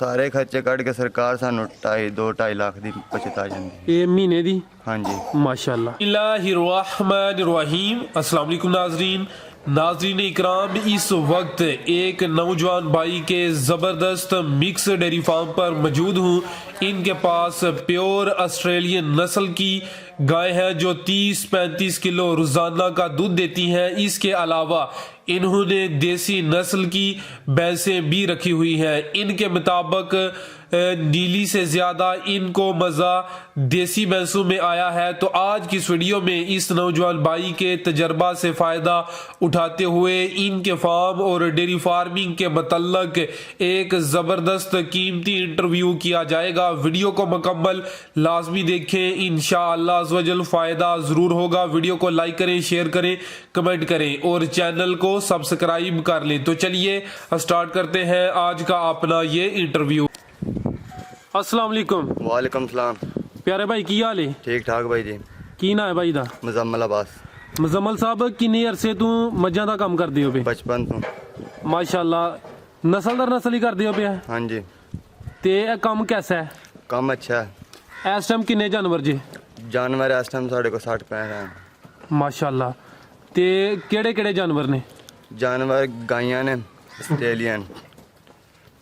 ਸਾਰੇ ਖਰਚੇ ਕੱਢ ਕੇ ਸਰਕਾਰ ਸਾਨੂੰ 2.5 ਲੱਖ ਦੀ ਬਚਤ ਆ ਜਾਂਦੀ। ਇਹ ਮਹੀਨੇ ਦੀ? ਹਾਂਜੀ माशाल्लाह। बिस्मिल्लाहिर्रहमानिर्रहीम। अस्सलाम वालेकुम नाजरीन इकराम, इस वक्त एक नौजवान भाई के ज़बरदस्त मिक्स डेयरी फार्म पर मौजूद हूँ। इनके पास प्योर ऑस्ट्रेलियन नस्ल की गाय है जो 30-35 किलो रोज़ाना का दूध देती हैं। इसके अलावा इन्होंने देसी नस्ल की भैंसें भी रखी हुई हैं। इनके मुताबिक नीली से ज़्यादा इनको मज़ा देसी भैंसों में आया है। तो आज की इस वीडियो में इस नौजवान भाई के तजर्बा से फ़ायदा उठाते हुए इनके फार्म और डेयरी फार्मिंग के मतलब एक ज़बरदस्त कीमती इंटरव्यू किया जाएगा। वीडियो को मुकम्मल लाजमी देखें, इंशाअल्लाह अज़्ज़वजल फ़ायदा ज़रूर होगा। वीडियो को लाइक करें, शेयर करें, कमेंट करें और चैनल को सब्सक्राइब कर लें। तो चलिए स्टार्ट करते हैं आज का अपना ये इंटरव्यू। अस्सलाम वालेकुम। वालेकुम सलाम। प्यारे भाई की हाल है? ठीक ठाक भाई जी। की ना है भाई दा? मुजम्मल अब्बास। मुजम्मल साहब किन्ने अरसे तू मज्जां दा काम करदे हो पे? बचपन तो। माशाल्लाह नस्ल दर नस्ल ही करदे हो पे? हाँ जी। ते ये काम कैसा है? काम अच्छा है। इस टाइम किन्ने जानवर जे? जानवर इस टाइम साढ़े को 60-65 हैं। माशाल्लाह। ते केड़े केड़े जानवर ने? जानवर गाइयां ने आस्ट्रेलियन,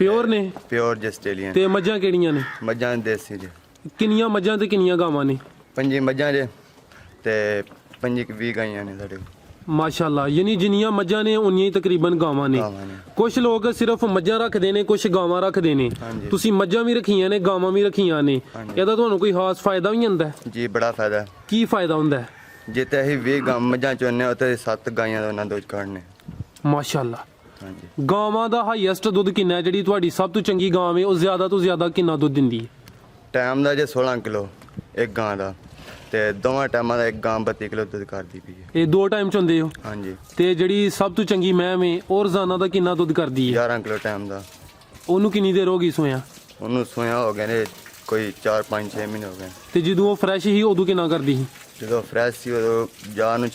प्योर ने? Pure Australian. ते मज्जां केड़ियां ने? मज्जां देसी जे। किन्नियां मज्जां ते किन्नियां गावां ने? 5 मज्जां जे ते 20 गाइयां ने साढ़े को। माशाल्लाह, यानी जिन्नियां मज्जां ने उन्नियां ही तकरीबन गावां ने। गावां ने। कुछ लोग सिर्फ मज्जां रखदे ने, कुछ गावां रखदे ने। ਹਾਂਜੀ। ਤੁਸੀਂ ਮੱਝਾਂ ਵੀ ਰੱਖੀਆਂ ਨੇ, ਗਾਵਾਂ ਵੀ ਰੱਖੀਆਂ ਨੇ। ਹਾਂਜੀ। ਇਹਦਾ ਤੁਹਾਨੂੰ ਕੋਈ ਖਾਸ ਫਾਇਦਾ ਵੀ ਹੁੰਦਾ ਹੈ? जी बड़ा फायदा है। ਕੀ ਫਾਇਦਾ ਹੁੰਦਾ ਹੈ? जिते असीं 20 मज्जां चुनने उत्ते 7 गाइयां ਦਾ ਉਹਨਾਂ ਦੋ ਕੱਢਨੇ। ਮਾਸ਼ਾਅੱਲਾ। ਹਾਂਜੀ। ਗਾਵਾਂ ਦਾ ਹਾਈਐਸਟ ਦੁੱਧ ਕਿੰਨਾ ਹੈ? ਜਿਹੜੀ ਤੁਹਾਡੀ ਸਭ ਤੋਂ ਚੰਗੀ ਗਾਂ ਹੈ ਉਹ ਜ਼ਿਆਦਾ ਤੋਂ ਜ਼ਿਆਦਾ ਕਿੰਨਾ ਦੁੱਧ ਦਿੰਦੀ ਹੈ? ਟਾਈਮ ਦਾ ਜੇ 16 ਕਿਲੋ ਇੱਕ ਗਾਂ ਦਾ ਤੇ ਦੋਵਾਂ ਟਾਈਮਾਂ ਦਾ ਇੱਕ ਗਾਂ 32 ਕਿਲੋ ਦੁੱਧ ਕਰਦੀ ਪਈ ਹੈ। ਇਹ ਦੋ ਟਾਈਮ ਚ ਹੁੰਦੇ ਹੋ? ਹਾਂਜੀ। ਤੇ ਜਿਹੜੀ ਸਭ ਤੋਂ ਚੰਗੀ ਮੈਂ ਹੈ ਉਹ ਰੋਜ਼ਾਨਾ ਦਾ ਕਿੰਨਾ ਦੁੱਧ ਕਰਦੀ ਹੈ? 11 ਕਿਲੋ ਟਾਈਮ ਦਾ। ਉਹਨੂੰ ਕਿੰਨੀ ਦੇਰ ਹੋ ਗਈ ਸੋਇਆ? ਉਹਨੂੰ ਸੋਇਆ ਹੋ ਗਏ ਨੇ ਕੋਈ 4-5-6 ਮਹੀਨੇ ਹੋ ਗਏ। ਤੇ ਜਦੋਂ ਉਹ ਫਰੈਸ਼ ਸੀ ਉਦੋਂ ਕਿੰਨਾ ਕਰਦੀ ਸੀ? ਜਦੋਂ ਫਰੈਸ਼ ਸੀ ਉਦੋਂ ਜਾਨ ਨੂੰ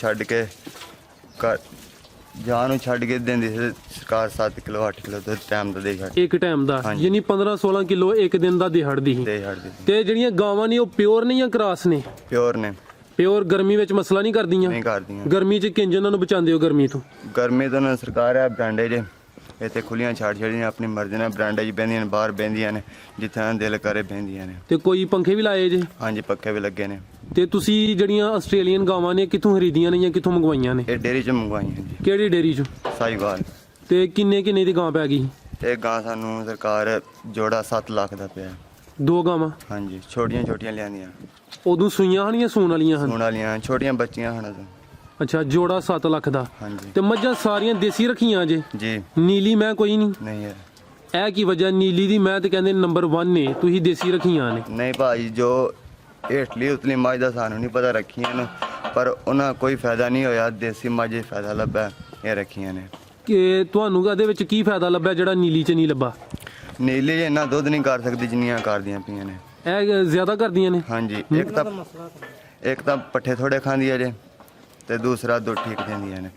ਛੱਡ ਕੇ ਦਿੰਦੀ ਸੀ ਸਰਕਾਰ 7 ਕਿਲੋ 8 ਕਿਲੋ ਦੁੱਧ ਟਾਈਮ ਦਾ ਦੇ ਛੱਡ। ਇੱਕ ਟਾਈਮ ਦਾ? ਹਾਂਜੀ। ਯਾਨੀ 15-16 ਕਿਲੋ ਇੱਕ ਦਿਨ ਦਾ ਦਿਹਾੜਦੀ ਸੀ? ਦੇ ਛੱਡਦੀ ਸੀ। ਤੇ ਜਿਹੜੀਆਂ ਗਾਵਾਂ ਨੇ ਉਹ ਪਿਓਰ ਨੇ ਜਾਂ ਕਰਾਸ ਨੇ? ਪਿਓਰ ਨੇ। ਪਿਓਰ ਗਰਮੀ ਵਿੱਚ ਮਸਲਾ ਨਹੀਂ ਕਰਦੀਆਂ? ਨਹੀਂ ਕਰਦੀਆਂ। ਗਰਮੀ ਚ ਕਿੰਜ ਉਹਨਾਂ ਨੂੰ ਬਚਾਉਂਦੇ ਹੋ ਗਰਮੀ ਤੋਂ? ਗਰਮੀ ਤੋਂ ਨਾ ਸਰਕਾਰ ਆ ਬਰਾਂਡੇ 'ਚ ਇੱਥੇ ਖੁੱਲੀਆਂ ਛੱਡ ਛੜੀਆਂ ਆਪਣੀ ਮਰਜ਼ੀ ਨਾਲ ਬਰਾਂਡੇ 'ਚ ਬਹਿੰਦੀਆਂ ਨੇ, ਬਾਹਰ ਬਹਿੰਦੀਆਂ ਨੇ, ਜਿੱਥੇ ਉਹਨਾਂ ਦਿਲ ਕਰੇ ਬਹਿੰਦੀਆਂ ਨੇ। ਤੇ ਕੋਈ ਪੰਖੇ ਵੀ ਲਾਏ ਜੇ? ਹਾਂਜੀ ਪੱਖੇ ਵੀ ਲੱਗੇ ਨੇ। ਤੇ ਤੁਸੀਂ ਜਿਹੜੀਆਂ ਆਸਟ੍ਰੇਲੀਅਨ ਗਾਵਾਂ ਨੇ ਕਿੱਥੋਂ ਖਰੀਦੀਆਂ ਨੇ ਜਾਂ ਕਿੱਥੋਂ ਮੰਗਵਾਈਆਂ ਨੇ? ਇਹ ਡੇਅਰੀ 'ਚ ਮੰਗਵਾਈਆਂ ਜੀ। ਕਿਹੜੀ ਡੇਅਰੀ ਚੋਂ? ਸਾਈਵਾਲ। ਤੇ ਕਿੰਨੇ ਦੀ ਗਾਂ ਪੈ ਗਈ? ਤੇ ਗਾਂ ਸਾਨੂੰ ਸਰਕਾਰ ਜੋੜਾ 7 ਲੱਖ ਦਾ ਪਿਆ। ਦੋ ਗਾਵਾਂ? ਹਾਂਜੀ ਛੋਟੀਆਂ ਲਿਆਂਦੀਆਂ। ਉਦੋਂ ਸੂਈਆਂ ਹਨ ਜਾਂ ਸੂਣ ਵਾਲੀਆਂ ਹਨ? ਸੂਣ ਵਾਲੀਆਂ ਛੋਟੀਆਂ ਬੱਚੀਆਂ ਹਨ। ਅੱਛਾ, ਜੋੜਾ 7 ਲੱਖ ਦਾ। ਹਾਂਜੀ। ਤੇ ਮੱਝਾਂ ਸਾਰੀਆਂ ਦੇਸੀ ਰੱਖੀਆਂ ਜੇ? ਜੀ। ਨੀਲੀ ਮੈਂ ਕੋਈ ਨਹੀਂ? ਨਹੀਂ ਹੈ। ਇਹ ਕੀ ਵਜ੍ਹਾ? ਨੀਲੀ ਦੀ ਮੈਂ ਤੇ ਕਹਿੰਦੇ ਨੰਬਰ 1 ਨੇ, ਤੁਸੀਂ ਦੇਸੀ ਰੱਖੀਆਂ ਨੇ? ਨਹੀਂ ਭਾਜੀ, ਜੋ ਹੇਠਲੀ ਉਤਲੀ ਮੱਝ ਦਾ ਸਾਨੂੰ ਨਹੀਂ ਪਤਾ ਰੱਖੀਆਂ ਨੇ, ਪਰ ਉਹਨਾਂ ਕੋਈ ਫਾਇਦਾ ਨਹੀਂ ਹੋਇਆ। ਦੇਸੀ ਮੱਝ 'ਚ ਫਾਇਦਾ ਲੱਭਾ, ਇਹ ਰੱਖੀਆਂ ਨੇ। ਕਿ ਤੁਹਾਨੂੰ ਇਹਦੇ ਵਿੱਚ ਕੀ ਫਾਇਦਾ ਲੱਭਿਆ ਜਿਹੜਾ ਨੀਲੀ 'ਚ ਨਹੀਂ ਲੱਭਾ? ਨੀਲੀ ਇੰਨਾ ਦੁੱਧ ਨਹੀਂ ਕਰ ਸਕਦੀ ਜਿੰਨੀਆਂ ਕਰਦੀਆਂ ਪਈਆਂ ਨੇ। ਇਹ ਜ਼ਿਆਦਾ ਕਰਦੀਆਂ ਨੇ? ਹਾਂਜੀ। ਇੱਕ ਤਾਂ ਪੱਠੇ ਥੋੜੇ ਖਾਂਦੀਆਂ ਜੇ ਤੇ ਦੂਸਰਾ ਦੁੱਧ ਠੀਕ ਦਿੰਦੀਆਂ ਨੇ।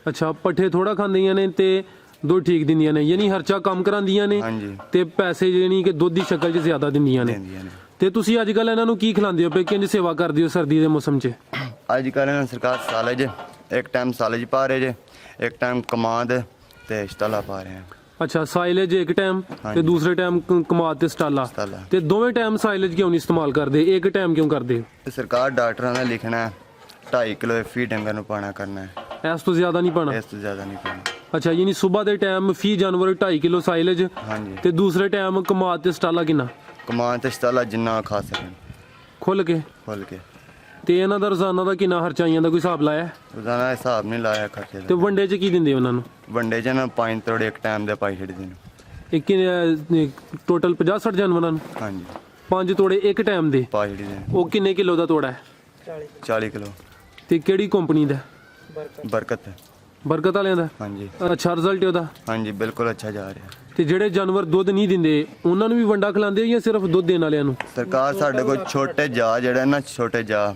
ਅੱਛਾ, ਪੱਠੇ ਥੋੜਾ ਖਾਂਦੀਆਂ ਨੇ ਤੇ ਦੁੱਧ ਠੀਕ ਦਿੰਦੀਆਂ ਨੇ, ਯਾਨੀ ਹਰਚਾ ਕੰਮ ਕਰਾਉਂਦੀਆਂ ਨੇ। ਹਾਂਜੀ। ਤੇ ਪੈਸੇ ਜਿਹੜੀ ਕਿ ਦੁੱਧ ਦੀ ਸ਼ਕਲ 'ਚ ਜ਼ਿਆਦਾ ਦਿੰਦੀਆਂ ਨੇ। ਦਿੰਦੀਆਂ ਨੇ। ਤੇ ਤੁਸੀਂ ਅੱਜ ਕੱਲ ਇਹਨਾਂ ਨੂੰ ਕੀ ਖਿਲਾਉਂਦੇ ਹੋ? ਕਿੰਨੀ ਸੇਵਾ ਕਰਦੇ ਹੋ ਸਰਦੀ ਦੇ ਮੌਸਮ 'ਚ? ਅੱਜ ਕੱਲ੍ਹ ਇਹਨਾਂ ਸਰਕਾਰ ਸਾਲਜ ਇੱਕ ਟਾਈਮ ਸਾਲਜ ਪਾ ਰਹੇ ਜੇ, ਇੱਕ ਟਾਈਮ ਕਮਾਦ ਤੇ ਸਟਾਲਾ ਪਾ ਰਹੇ ਆ। ਅੱਛਾ, ਸਾਈਲੇਜ ਇੱਕ ਟਾਈਮ ਤੇ ਦੂਸਰੇ ਟਾਈਮ ਕਮਾਦ ਤੇ ਸਟਾਲਾ। ਤੇ ਦੋਵੇਂ ਟਾਈਮ ਸਾਈਲੇਜ ਕਿਉਂ ਨਹੀਂ ਇਸਤੇਮਾਲ ਕਰਦੇ? ਇੱਕ ਟਾਈਮ ਕਿਉਂ ਕਰਦੇ ਹੋ? ਸਰਕਾਰ ਡਾਕਟਰਾਂ ਨੇ ਲਿਖਣਾ 2.5 ਕਿਲੋ ਫੀ ਡੰਗਰ ਨੂੰ ਪਾਣਾ ਕਰਨਾ ਹੈ। ਇਸ ਤੋਂ ਜ਼ਿਆਦਾ ਨਹੀਂ ਪਾਣਾ? ਇਸ ਤੋਂ ਜ਼ਿਆਦਾ ਨਹੀਂ ਪਾਣਾ। ਅੱਛਾ, ਯਾਨੀ ਸਵੇਰ ਦੇ ਟਾਈਮ ਫੀ ਜਾਨਵਰ 2.5 ਕਿਲੋ ਸਾਈਲੇਜ। ਹਾਂਜੀ। ਤੇ ਦੂਸਰੇ ਟਾਈਮ ਕਮਾਦ ਤੇ ਸਟਾਲਾ ਕਿੰਨਾ? ਕਮਾਦ ਤੇ ਸਟਾਲਾ ਜਿੰਨਾ ਖਾ ਸਕਣ ਖੁੱਲ ਕੇ। ਤੇ ਇਹਨਾਂ ਦਾ ਰੋਜ਼ਾਨਾ ਦਾ ਕਿੰਨਾ ਖਰਚਾ ਆਈਆਂ ਦਾ ਕੋਈ ਹਿਸਾਬ ਲਾਇਆ? ਰੋਜ਼ਾਨਾ ਹਿਸਾਬ ਨਹੀਂ ਲਾਇਆ ਖਰਚੇ ਤੇ ਦਾ। ਵੰਡੇ 'ਚ ਕੀ ਦਿੰਦੇ ਉਹਨਾਂ ਨੂੰ? ਵੰਡੇ 'ਚ ਨਾ 5 ਤੋੜੇ ਇੱਕ ਟਾਈਮ ਦੇ ਪਾਈ ਛੱਡਦੇ ਨੇ। ਇੱਕ ਟੋਟਲ 50-60 ਜਾਨਵਰਾਂ ਨੂੰ? ਹਾਂਜੀ। 5 ਤੋੜੇ ਇੱਕ ਟਾਈਮ ਦੇ? ਪਾਈ ਛੱਡਦੇ ਨੇ। ਉਹ ਕਿੰਨੇ ਕਿਲੋ ਦਾ ਤੋੜਾ ਹੈ? 40 ਕਿਲੋ। ਤੇ ਕਿਹੜੀ ਕੰਪਨੀ ਦਾ? ਬਰਕਤ। ਬਰਕਤ ਵਾਲਿਆਂ ਦਾ? ਹਾਂਜੀ। ਅੱਛਾ ਰਿਜ਼ਲਟ ਉਹਦਾ? ਹਾਂਜੀ ਬਿਲਕੁਲ ਅੱਛਾ ਜਾ ਰਿਹਾ। ਤੇ ਜਿਹੜੇ ਜਾਨਵਰ ਦੁੱਧ ਨਹੀਂ ਦਿੰਦੇ ਉਹਨਾਂ ਨੂੰ ਵੀ ਵੰਡਾ ਖਿਲਾਉਂਦੇ ਹੋ ਜਾਂ ਸਿਰਫ ਦੁੱਧ ਦੇਣ ਵਾਲਿਆਂ ਨੂੰ? ਸਰਕਾਰ ਸਾਡੇ ਕੋਲ ਛੋਟੇ ਜਾ ਜਿਹੜੇ ਨਾ ਛੋਟੇ ਜਾ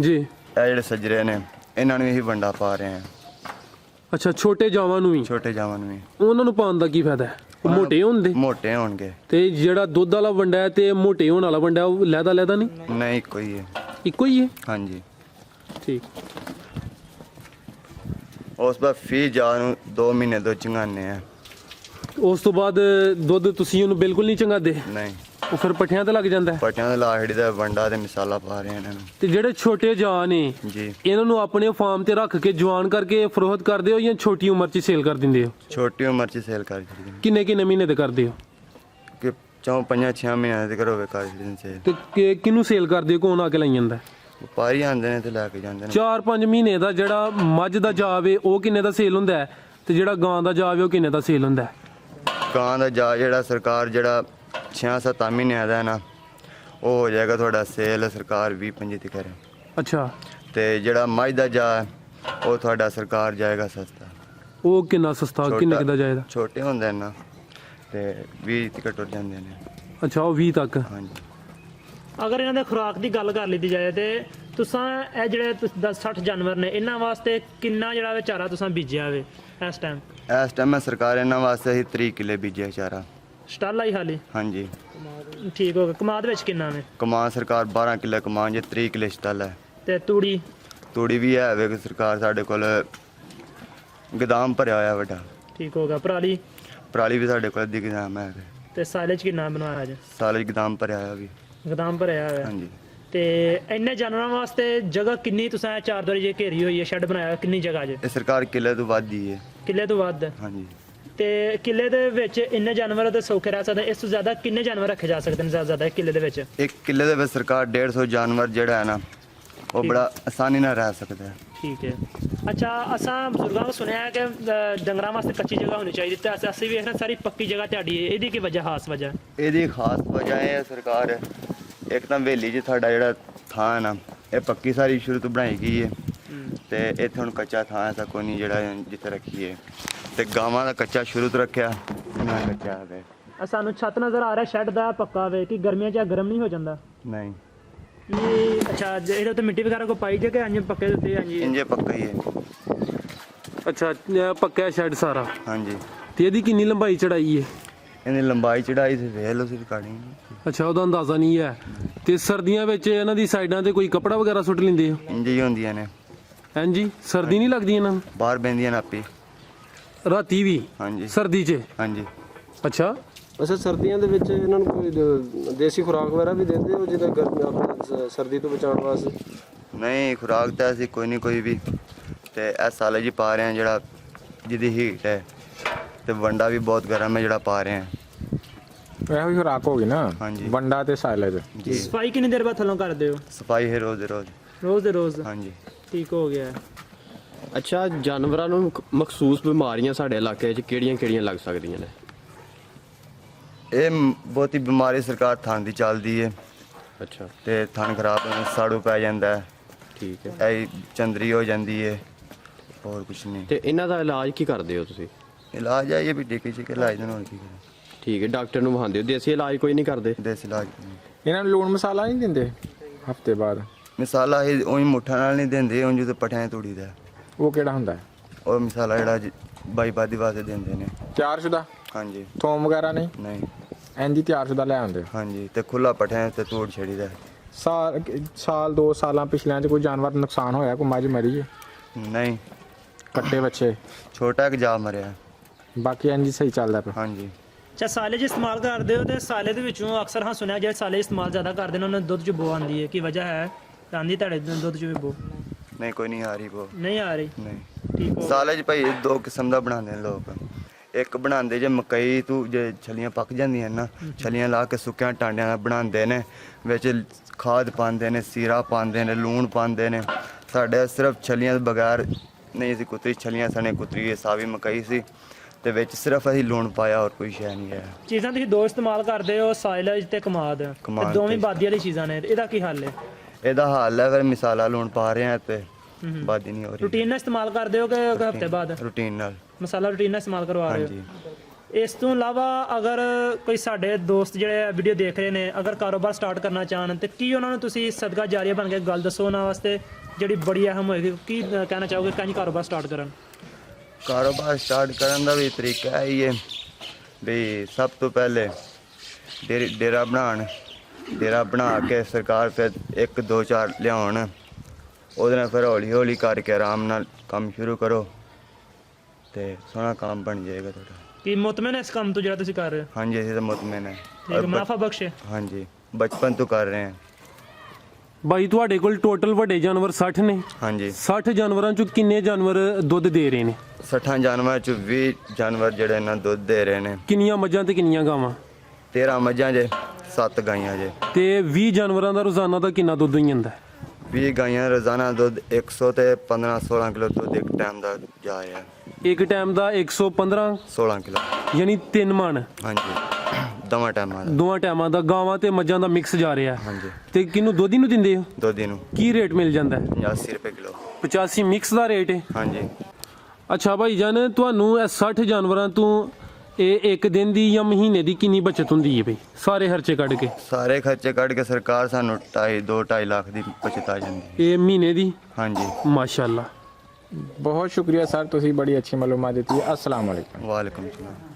ਜੀ, ਇਹ ਜਿਹੜੇ ਸੱਜਰੇ ਨੇ ਇਹਨਾਂ ਨੂੰ ਹੀ ਵੰਡਾ ਪਾ ਰਹੇ ਆ। ਅੱਛਾ, ਛੋਟੇ ਜਾਵਾਂ ਨੂੰ ਵੀ? ਛੋਟੇ ਜਾਵਾਂ ਨੂੰ ਵੀ। ਉਹਨਾਂ ਨੂੰ ਪਾਉਣ ਦਾ ਕੀ ਫਾਇਦਾ ਹੈ? ਉਹ ਮੋਟੇ ਹੁੰਦੇ ਮੋਟੇ ਹੋਣਗੇ। ਤੇ ਜਿਹੜਾ ਦੁੱਧ ਵਾਲਾ ਵੰਡਾ ਹੈ ਤੇ ਮੋਟੇ ਹੋਣ ਵਾਲਾ ਵੰਡਾ ਉਹ ਲੈਦਾ ਨਹੀਂ? ਨਹੀਂ, ਇੱਕੋ ਹੀ ਹੈ। ਇੱਕੋ ਹੀ ਹੈ? ਹਾਂਜੀ। ਠੀਕ। ਉਸ ਬਾਅਦ ਫੀ ਜਾ ਨੂੰ 2 ਮਹੀਨੇ ਤੋਂ ਚੰਗਾਨੇ ਆ। ਉਸ ਤੋਂ ਬਾਅਦ ਦੁੱਧ ਤੁਸੀਂ ਉਹਨੂੰ ਬਿਲਕੁਲ ਨਹੀਂ ਚੰਗਾਦੇ? ਨਹੀਂ। ਉਹ ਫਿਰ ਪੱਠਿਆਂ ਤੇ ਲੱਗ ਜਾਂਦਾ ਹੈ? ਪੱਟਿਆਂ ਦੇ ਲਾਹੜੀ ਦਾ ਵੰਡਾ ਤੇ ਮਸਾਲਾ ਪਾ ਰਹੇ ਇਹਨਾਂ ਨੂੰ। ਤੇ ਜਿਹੜੇ ਛੋਟੇ ਜਵਾਨ ਨੇ ਜੀ, ਇਹਨਾਂ ਨੂੰ ਆਪਣੇ ਫਾਰਮ ਤੇ ਰੱਖ ਕੇ ਜਵਾਨ ਕਰਕੇ ਫਰੋਖਤ ਕਰਦੇ ਹੋ ਜਾਂ ਛੋਟੀ ਉਮਰ 'ਚ ਸੇਲ ਕਰ ਦਿੰਦੇ ਹੋ? ਛੋਟੀ ਉਮਰ 'ਚ ਸੇਲ ਕਰ ਦਿੰਦੇ ਕਿੰਨੇ ਮਹੀਨੇ ਤੇ ਕਰਦੇ ਹੋ? ਕਿ 4-5-6 ਮਹੀਨਿਆਂ ਦੇ ਕਰੋਵੇ ਕਰ ਦਿੰਦੇ ਸੇਲ। ਤੇ ਕਿਹਨੂੰ ਸੇਲ ਕਰਦੇ ਹੋ? ਕੌਣ ਆ ਕੇ ਲਾਈ ਜਾਂਦਾ? ਵਪਾਰੀ ਆਉਂਦੇ ਨੇ ਤੇ ਲੈ ਕੇ ਜਾਂਦੇ ਨੇ। 4-5 ਮਹੀਨੇ ਦਾ ਜਿਹੜਾ ਮੱਝ ਦਾ ਜਾਬ ਹੈ ਉਹ ਕਿੰਨੇ ਦਾ ਸੇਲ ਹੁੰਦਾ ਹੈ ਤੇ ਜਿਹੜਾ ਗਾਂ ਦਾ ਜਾਬ ਹੈ ਉਹ ਕਿੰਨੇ ਦਾ ਸੇਲ ਹੁੰਦਾ ਹੈ? ਗਾਂ ਦਾ ਜਾ ਜਿਹੜਾ ਸਰਕਾਰ ਜਿਹੜਾ 6-7 ਮਹੀਨਿਆਂ ਦਾ ਹੈ ਨਾ, ਉਹ ਹੋ ਜਾਏਗਾ ਤੁਹਾਡਾ ਸੇਲ ਸਰਕਾਰ 20-25 ਤੇ ਕਰੇ। ਅੱਛਾ। ਤੇ ਜਿਹੜਾ ਮੱਝ ਦਾ ਜਾ ਹੈ, ਉਹ ਤੁਹਾਡਾ ਸਰਕਾਰ ਜਾਏਗਾ ਸਸਤਾ। ਉਹ ਕਿੰਨਾ ਸਸਤਾ? ਕਿੰਨੇ ਕੁ ਦਾ ਜਾਏਗਾ? ਛੋਟੇ ਹੁੰਦੇ ਨੇ ਨਾ ਤੇ 20 ਤੱਕ ਟੁੱਟ ਜਾਂਦੇ ਨੇ। ਅੱਛਾ, ਉਹ 20 ਤੱਕ। ਹਾਂਜੀ। ਅਗਰ ਇਹਨਾਂ ਦੇ ਖੁਰਾਕ ਦੀ ਗੱਲ ਕਰ ਲਈ ਜਾਏ ਤੇ ਤੁਸੀਂ ਇਹ ਜਿਹੜੇ 10-60 ਜਾਨਵਰ ਨੇ ਇਹਨਾਂ ਵਾਸਤੇ ਕਿੰਨਾ ਜਿਹੜਾ ਵੇ ਚਾਰਾ ਤੁਸੀਂ ਬੀਜਿਆ ਵੇ ਇਸ ਟਾਈਮ? ਇਸ ਟਾਈਮ ਮੈਂ ਸਰਕਾਰ ਇਹਨਾਂ ਵਾਸਤੇ ਹੀ 30 ਕਿੱਲੇ ਬੀਜਿਆ ਚਾਰਾ। ਸਟਾਲ ਆਈ ਹਾਲੀ? ਹਾਂਜੀ। ਠੀਕ ਹੋ ਗਿਆ। ਕਮਾਦ ਵਿੱਚ ਕਿੰਨਾ ਵੇ? ਕਮਾਨ ਸਰਕਾਰ 12 ਕਿੱਲੇ ਕਮਾਨ ਜੇ 30 ਕਿੱਲੇ ਸਟਲ ਹੈ। ਤੇ ਤੂੜੀ? ਤੂੜੀ ਵੀ ਹੈ ਵੇ ਸਰਕਾਰ ਸਾਡੇ ਕੋਲ ਗੋਦਾਮ ਭਰਿਆ ਹੋਇਆ ਵੱਡਾ। ਠੀਕ ਹੋ ਗਿਆ। ਪਰਾਲੀ? ਪਰਾਲੀ ਵੀ ਸਾਡੇ ਕੋਲ ਦੀ ਗੋਦਾਮ ਹੈ। ਤੇ ਸਾਈਲੇਜ ਕਿੰਨਾ ਬਣਵਾਇਆ ਜੇ? ਸਾਲੇ ਗੋਦਾਮ ਭਰਿਆ ਹੋਇਆ ਵੀ। ਗੋਦਾਮ ਭਰਿਆ ਹੋਇਆ? ਹਾਂਜੀ। ਤੇ ਇੰਨੇ ਜਾਨਵਰਾਂ ਵਾਸਤੇ ਜਗ੍ਹਾ ਕਿੰਨੀ ਤੁਸੀਂ ਚਾਰ ਦੁਆਰੀ ਜੇ ਘੇਰੀ ਹੋਈ ਹੈ, ਸ਼ੈੱਡ ਬਣਾਇਆ, ਕਿੰਨੀ ਜਗ੍ਹਾ ਜੇ? ਇਹ ਸਰਕਾਰ ਕਿੱਲੇ ਤੋਂ ਵੱਧ ਹੀ ਹੈ। ਕਿੱਲੇ ਤੋਂ ਵੱਧ? ਹਾਂਜੀ। ਤੇ ਕਿੱਲੇ ਦੇ ਵਿੱਚ ਇੰਨੇ ਜਾਨਵਰ ਤੇ ਸੌਖੇ ਰਹਿ ਸਕਦੇ? ਇਸ ਤੋਂ ਜ਼ਿਆਦਾ ਕਿੰਨੇ ਜਾਨਵਰ ਰੱਖੇ ਜਾ ਸਕਦੇ ਨੇ ਜ਼ਿਆਦਾ ਇੱਕ ਕਿੱਲੇ ਦੇ ਵਿੱਚ? ਇੱਕ ਕਿੱਲੇ ਦੇ ਵਿੱਚ ਸਰਕਾਰ 150 ਜਾਨਵਰ ਜਿਹੜਾ ਹੈ ਨਾ, ਉਹ ਬੜਾ ਆਸਾਨੀ ਨਾਲ ਰਹਿ ਸਕਦਾ ਹੈ। ਠੀਕ ਹੈ। ਅੱਛਾ, ਅਸਾਂ ਬਜ਼ੁਰਗਾਂ ਤੋਂ ਸੁਣਿਆ ਹੈ ਕਿ ਡੰਗਰਾਂ ਵਾਸਤੇ ਕੱਚੀ ਜਗ੍ਹਾ ਹੋਣੀ ਚਾਹੀਦੀ ਤੇ ਅਸੀਂ ਵੀ ਵੇਖਣਾ ਸਾਰੀ ਪੱਕੀ ਜਗ੍ਹਾ ਤੁਹਾਡੀ ਹੈ। ਇਹਦੀ ਕੀ ਵਜ੍ਹਾ, ਖਾਸ ਵਜ੍ਹਾ? ਇਹਦੀ ਖਾਸ ਵਜ੍ਹਾ ਇਹ ਹੈ ਸਰਕਾਰ ਇੱਕ ਤਾਂ ਹਵੇਲੀ 'ਚ ਸਾਡਾ ਜਿਹੜਾ ਥਾਂ ਹੈ ਨਾ, ਇਹ ਪੱਕੀ ਸਾਰੀ ਸ਼ੁਰੂ ਤੋਂ ਬਣਾਈ ਗਈ ਹੈ ਤੇ ਇੱਥੇ ਹੁਣ ਕੱਚਾ ਥਾਂ ਐਸਾ ਕੋਈ ਨਹੀਂ ਜਿਹੜਾ ਜਿੱਥੇ ਰੱਖੀਏ। ਤੇ ਗਾਵਾਂ ਦਾ ਕੱਚਾ ਸ਼ੁਰੂ ਤੋਂ ਰੱਖਿਆ ਨਾ ਕੱਚਾ ਹੈ। ਸਾਨੂੰ ਛੱਤ ਨਜ਼ਰ ਆ ਰਿਹਾ ਸ਼ੈੱਡ ਦਾ ਪੱਕਾ ਵੇ ਕਿ ਗਰਮੀਆਂ 'ਚ ਗਰਮ ਨਹੀਂ ਹੋ ਜਾਂਦਾ? ਨਹੀਂ। ਇਹ ਅੱਛਾ, ਇਹਦੇ ਉੱਤੇ ਮਿੱਟੀ ਵਗੈਰਾ ਕੋ ਪਾਈ ਜੇ ਕਿ ਅੰਜ ਪੱਕੇ ਦੇ ਉੱਤੇ? ਹਾਂਜੀ, ਇੰਜੇ ਪੱਕਾ ਹੀ ਹੈ। ਅੱਛਾ, ਪੱਕਾ ਸ਼ੈੱਡ ਸਾਰਾ? ਹਾਂਜੀ। ਤੇ ਇਹਦੀ ਕਿੰਨੀ ਲੰਬਾਈ ਚੜਾਈ ਹੈ? ਇਹਦੀ ਲੰਬਾਈ ਚੜਾਈ ਸੀ ਵੇਖ ਲਓ ਤੁਸੀਂ ਰਿਕਾਰਡਿੰਗ। ਅੱਛਾ, ਉਹਦਾ ਅੰਦਾਜ਼ਾ ਨਹੀਂ ਹੈ। ਤੇ ਸਰਦੀਆਂ ਵਿੱਚ ਇਹਨਾਂ ਦੀ ਸਾਈਡਾਂ ਤੇ ਕੋਈ ਕੱਪੜਾ ਵਗੈਰਾ ਸੁੱਟ ਲੈਂਦੇ ਹੋ? ਇੰਜੇ ਹੀ ਹੁੰਦੀਆਂ ਨੇ। ਹਾਂਜੀ। ਸਰਦੀ ਨਹੀਂ ਲੱਗਦੀ ਇਹਨਾਂ ਨੂੰ? ਬਾਹਰ ਬਹਿੰਦੀਆਂ ਨੇ ਆਪੇ। ਰਾਤੀ ਵੀ? ਹਾਂਜੀ। ਸਰਦੀ 'ਚ? ਹਾਂਜੀ। ਅੱਛਾ। ਅੱਛਾ, ਸਰਦੀਆਂ ਦੇ ਵਿੱਚ ਇਹਨਾਂ ਨੂੰ ਕੋਈ ਦੇਸੀ ਖੁਰਾਕ ਵਗੈਰਾ ਵੀ ਦਿੰਦੇ ਹੋ ਜਿਹਦੇ ਗਰਮੀ ਆਪਣਾ ਸਰਦੀ ਤੋਂ ਬਚਾਉਣ ਵਾਸਤੇ? ਨਹੀਂ, ਖੁਰਾਕ ਤਾਂ ਅਸੀਂ ਕੋਈ ਨਹੀਂ ਕੋਈ ਵੀ ਤੇ ਇਹ ਸਾਲੇ ਜੀ ਪਾ ਰਹੇ ਹਾਂ ਜਿਹੜਾ ਜਿਹਦੀ ਹੀਟ ਹੈ ਤੇ ਵੰਡਾ ਵੀ ਬਹੁਤ ਗਰਮ ਹੈ ਜਿਹੜਾ ਪਾ ਰਹੇ ਹਾਂ। ਇਹੋ ਹੀ ਖੁਰਾਕ ਹੋ ਗਈ ਨਾ। ਹਾਂਜੀ। ਵੰਡਾ ਤੇ ਸਾਇਲੇਜ। ਜੀ। ਸਫਾਈ ਕਿੰਨੀ ਦੇਰ ਬਾਅਦ ਥੱਲੋਂ ਕਰਦੇ ਹੋ? ਸਫਾਈ ਹੈ ਰੋਜ਼ ਦੇ ਰੋਜ਼। ਰੋਜ਼ ਦੇ ਰੋਜ਼? ਹਾਂਜੀ। ਠੀਕ ਹੋ ਗਿਆ। ਅੱਛਾ, ਜਾਨਵਰਾਂ ਨੂੰ ਮਖਸੂਸ ਬਿਮਾਰੀਆਂ ਸਾਡੇ ਇਲਾਕੇ 'ਚ ਕਿਹੜੀਆਂ ਲੱਗ ਸਕਦੀਆਂ ਨੇ? ਇਹ ਬਹੁਤੀ ਬਿਮਾਰੀ ਸਰਕਾਰ ਥਣ ਦੀ ਚੱਲਦੀ ਹੈ ਅੱਛਾ। ਤੇ ਥਣ ਖਰਾਬ ਹੋਣ ਸਾੜੂ ਪੈ ਜਾਂਦਾ ਹੈ। ਠੀਕ ਹੈ। ਇਹ ਚੰਦਰੀ ਹੋ ਜਾਂਦੀ ਹੈ, ਹੋਰ ਕੁਝ ਨਹੀਂ। ਤੇ ਇਹਨਾਂ ਦਾ ਇਲਾਜ ਕੀ ਕਰਦੇ ਹੋ ਤੁਸੀਂ? ਇਲਾਜ ਹੈ ਇਹ ਵੀ ਟੀਕੇ ਚੀਕੇ ਇਲਾਜ ਦੇ ਨਾਲ ਕੀ ਕਰੇ। ਠੀਕ ਹੈ, ਡਾਕਟਰ ਨੂੰ ਵਿਖਾਉਂਦੇ ਹੋ? ਦੇਸੀ ਇਲਾਜ ਕੋਈ ਨਹੀਂ ਕਰਦੇ? ਦੇਸੀ ਇਲਾਜ ਇਹਨਾਂ ਨੂੰ ਲੂਣ ਮਸਾਲਾ ਨਹੀਂ ਦਿੰਦੇ ਹਫਤੇ ਬਾਅਦ? ਮਸਾਲਾ ਇਹ ਉਹੀ ਮੁੱਠਾ ਨਾਲ ਨਹੀਂ ਦਿੰਦੇ, ਉਂਝ ਤੇ ਪਠਿਆਂ ਤੋੜੀ ਦਾ ਉਹ ਕਿਹੜਾ ਹੁੰਦਾ ਹੈ? ਉਹ ਮਸਾਲਾ ਜਿਹੜਾ ਬਾਈਪਾਦੀ ਵਾਸਤੇ ਦਿੰਦੇ ਨੇ। ਤਿਆਰਸ਼ੁਦਾ? ਹਾਂਜੀ। ਥੋਮ ਵਗੈਰਾ ਨਹੀਂ? ਨਹੀਂ। ਇੰਜੀ ਤਿਆਰਸ਼ੁਦਾ ਲੈ ਆਉਂਦੇ? ਹਾਂਜੀ। ਤੇ ਖੁੱਲਾ ਪਠਿਆਂ ਤੇ ਤੋੜ ਛੜੀਦਾ। ਸਾਲ 2 ਸਾਲਾਂ ਪਿਛਲਿਆਂ 'ਚ ਕੋਈ ਜਾਨਵਰ ਨੁਕਸਾਨ ਹੋਇਆ? ਕੋਈ ਮੱਝ ਮਰੀ ਹੈ? ਨਹੀਂ। ਕੱਟੇ ਬੱਚੇ? ਛੋਟਾ ਇੱਕ ਜਾ ਮਰਿਆ। ਬਾਕੀ ਇੰਜੀ ਸਹੀ ਚੱਲਦਾ ਪਿਆ? ਹਾਂਜੀ। ਅੱਛਾ, ਸਾਲੇ ਜੇ ਇਸਤੇਮਾਲ ਕਰਦੇ ਹੋ ਤੇ ਸਾਲੇ ਦੇ ਵਿੱਚੋਂ ਅਕਸਰ ਹਾਂ ਸੁਣਿਆ ਜਿਹੜੇ ਸਾਲੇ ਇਸਤੇਮਾਲ ਜ਼ਿਆਦਾ ਕਰਦੇ ਨੇ ਉਹਨਾਂ ਨੂੰ ਦੁੱਧ 'ਚ ਬੋ ਆਉਂਦੀ ਹੈ, ਕੀ ਵਜ੍ਹਾ ਹੈ? ਆਉਂਦੀ ਤੁਹਾਡੇ ਦੁੱਧ 'ਚ ਵੀ ਬੋ? ਨਹੀਂ, ਕੋਈ ਨਹੀਂ ਆ ਰਹੀ ਬੋ। ਨਹੀਂ ਆ ਰਹੀ? ਨਹੀਂ। ਠੀਕ ਹੋ। ਸਾਲੇ 'ਚ ਭਾਈ 2 ਕਿਸਮ ਦਾ ਬਣਾਉਂਦੇ ਨੇ ਲੋਕ। ਇੱਕ ਬਣਾਉਂਦੇ ਜੇ ਮਕਈ ਤੂੰ ਜੇ ਛਲੀਆਂ ਪੱਕ ਜਾਂਦੀਆਂ ਨਾ, ਛਲੀਆਂ ਲਾ ਕੇ ਸੁੱਕਿਆਂ ਟਾਂਡਿਆਂ ਦਾ ਬਣਾਉਂਦੇ ਨੇ, ਵਿੱਚ ਖਾਦ ਪਾਉਂਦੇ ਨੇ, ਸੀਰਾ ਪਾਉਂਦੇ ਨੇ, ਲੂਣ ਪਾਉਂਦੇ ਨੇ। ਸਾਡੇ ਸਿਰਫ ਛਲੀਆਂ ਤੋਂ ਬਗੈਰ ਨਹੀਂ ਸੀ ਕੁਤਰੀ, ਛਲੀਆਂ ਸਣੇ ਕੁਤਰੀ ਸਾਵੀ ਮਕਈ ਸੀ ਤੇ ਵਿੱਚ ਸਿਰਫ ਅਸੀਂ ਲੂਣ ਪਾਇਆ, ਹੋਰ ਕੋਈ ਸ਼ੈ ਨਹੀਂ ਹੈ। ਚੀਜ਼ਾਂ ਤੁਸੀਂ ਦੋ ਇਸਤੇਮਾਲ ਕਰਦੇ ਹੋ, ਸਾਇਲੇਜ ਤੇ ਕਮਾਦ, ਇਹ ਦੋਵੇਂ ਬਾਦੀ ਵਾਲੀ ਚੀਜ਼ਾਂ ਨੇ, ਇਹਦਾ ਕੀ ਹੱਲ ਹੈ? ਇਹਦਾ ਹਾਲ ਹੈ ਫਿਰ ਮਸਾਲਾ ਲੂਣ ਪਾ ਰਹੇ ਆ ਤੇ ਬਾਦੀ ਨਹੀਂ ਹੋ ਰਹੀ। ਰੂਟੀਨ ਨਾਲ ਇਸਤੇਮਾਲ ਕਰਦੇ ਹੋ ਕਿ ਹਫਤੇ ਬਾਅਦ? ਰੂਟੀਨ ਨਾਲ। ਮਸਾਲਾ ਰੂਟੀਨ ਨਾਲ ਇਸਤੇਮਾਲ ਕਰਵਾ ਰਹੇ ਹੋ? ਹਾਂਜੀ। ਇਸ ਤੋਂ ਇਲਾਵਾ ਅਗਰ ਕੋਈ ਸਾਡੇ ਦੋਸਤ ਜਿਹੜੇ ਵੀਡੀਓ ਦੇਖ ਰਹੇ ਨੇ ਅਗਰ ਕਾਰੋਬਾਰ ਸਟਾਰਟ ਕਰਨਾ ਚਾਹਣ ਤੇ ਕੀ ਉਹਨਾਂ ਨੂੰ ਤੁਸੀਂ ਸਦਕਾ ਜਾਰੀਆ ਬਣ ਕੇ ਗੱਲ ਦੱਸੋ ਉਹਨਾਂ ਵਾਸਤੇ ਜਿਹੜੀ ਬੜੀ ਅਹਿਮ ਹੋਏਗੀ? ਕੀ ਕਹਿਣਾ ਚਾਹੋਗੇ ਕਿੰਝ ਕਾਰੋਬਾਰ ਸਟਾਰਟ ਕਰਨ? ਕਾਰੋਬਾਰ ਸਟਾਰਟ ਕਰਨ ਦਾ ਵੀ ਤਰੀਕਾ ਹੈ ਹੀ ਹੈ ਵੀ ਸਭ ਤੋਂ ਪਹਿਲੇ ਡੇਰਾ ਬਣਾ ਕੇ ਸਰਕਾਰ ਫਿਰ 1 2 4 ਲਿਆਉਣ, ਉਹਦੇ ਨਾਲ ਫਿਰ ਹੌਲੀ ਹੌਲੀ ਕਰਕੇ ਆਰਾਮ ਨਾਲ ਕੰਮ ਸ਼ੁਰੂ ਕਰੋ ਤੇ ਸੋਹਣਾ ਕੰਮ ਬਣ ਜਾਏਗਾ ਤੁਹਾਡਾ। ਕੀ ਮੁਤਮਿਨ ਇਸ ਕੰਮ ਤੋਂ ਜਿਹੜਾ ਤੁਸੀਂ ਕਰ ਰਹੇ ਹੋ? ਹਾਂਜੀ ਅਸੀਂ ਤਾਂ ਮੁਤਮਿਨ ਹੈ। ਠੀਕ ਹੈ, ਮੁਨਾਫਾ ਬਖਸ਼ ਹੈ। ਹਾਂਜੀ ਬਚਪਨ ਤੋਂ ਕਰ ਰਹੇ ਹਾਂ। ਬਾਈ ਤੁਹਾਡੇ ਕੋਲ ਟੋਟਲ ਵੱਡੇ ਜਾਨਵਰ 60 ਨੇ। ਹਾਂਜੀ 60 ਜਾਨਵਰਾਂ ਚੋਂ ਕਿੰਨੇ ਜਾਨਵਰ ਦੁੱਧ ਦੇ ਰਹੇ ਨੇ? 60 ਜਾਨਵਰਾਂ ਚ 20 ਜਾਨਵਰ ਜਿਹੜੇ ਇਹਨਾਂ ਦੁੱਧ ਦੇ ਰਹੇ ਨੇ। ਕਿੰਨੀਆਂ ਮੱਝਾਂ ਤੇ ਕਿੰਨੀਆਂ ਗਾਵਾਂ? 13 ਮੱਝਾਂ ਜੇ 7 ਗਾਈਆਂ ਜੇ। ਤੇ 20 ਜਾਨਵਰਾਂ ਦਾ ਰੋਜ਼ਾਨਾ ਦਾ ਕਿੰਨਾ ਦੁੱਧ ਹੋ ਜਾਂਦਾ? 20 ਗਾਈਆਂ ਰੋਜ਼ਾਨਾ ਦੁੱਧ 100 ਤੇ 15-16 ਕਿਲੋ ਦੁੱਧ ਇੱਕ ਟਾਈਮ ਦਾ ਜਾ ਰਿਹਾ। ਇੱਕ ਟਾਈਮ ਦਾ 115 16 ਕਿਲੋ। ਯਾਨੀ 3 ਮਣ ਹਾਂਜੀ ਦੋਵਾਂ ਟਾਈਮਾਂ ਦਾ। ਦੋਵਾਂ ਟਾਈਮਾਂ ਦਾ ਗਾਵਾਂ ਤੇ ਮੱਝਾਂ ਦਾ ਮਿਕਸ ਜਾ ਰਿਹਾ। ਹਾਂਜੀ ਤੇ ਕਿਹਨੂੰ ਦੋਧੀ ਨੂੰ ਦਿੰਦੇ ਹੋ? ਦੋਧੀ ਨੂੰ ਕੀ ਰੇਟ ਮਿਲ ਜਾਂਦਾ ਹੈ? 85 ਰੁਪਏ ਕਿਲੋ। 85 ਮਿਕਸ ਦਾ ਰੇਟ ਹੈ। ਹਾਂਜੀ ਅੱਛਾ ਭਾਈ ਜਾਨ, ਤੁਹਾਨੂੰ ਇਹ 60 ਜਾਨਵਰਾਂ ਤੋਂ ਇਹ ਇੱਕ ਦਿਨ ਦੀ ਜਾਂ ਮਹੀਨੇ ਦੀ ਕਿੰਨੀ ਬਚਤ ਹੁੰਦੀ ਹੈ ਬਈ, ਸਾਰੇ ਖਰਚੇ ਕੱਢ ਕੇ? ਸਾਰੇ ਖਰਚੇ ਕੱਢ ਕੇ ਸਰਕਾਰ ਸਾਨੂੰ 2.5 ਲੱਖ ਦੀ ਬਚਤ ਆ ਜਾਂਦੀ ਹੈ। ਇਹ ਮਹੀਨੇ ਦੀ? ਹਾਂਜੀ ਮਾਸ਼ਾਅੱਲਾ। ਬਹੁਤ ਸ਼ੁਕਰੀਆ ਸਰ, ਤੁਸੀਂ ਬੜੀ ਅੱਛੀ ਮਾਲੂਮਾਤ ਦਿੱਤੀ। अस्सलाम वालेकुम। ਵਾਲੇਕੁਮ ਸਲਾਮ।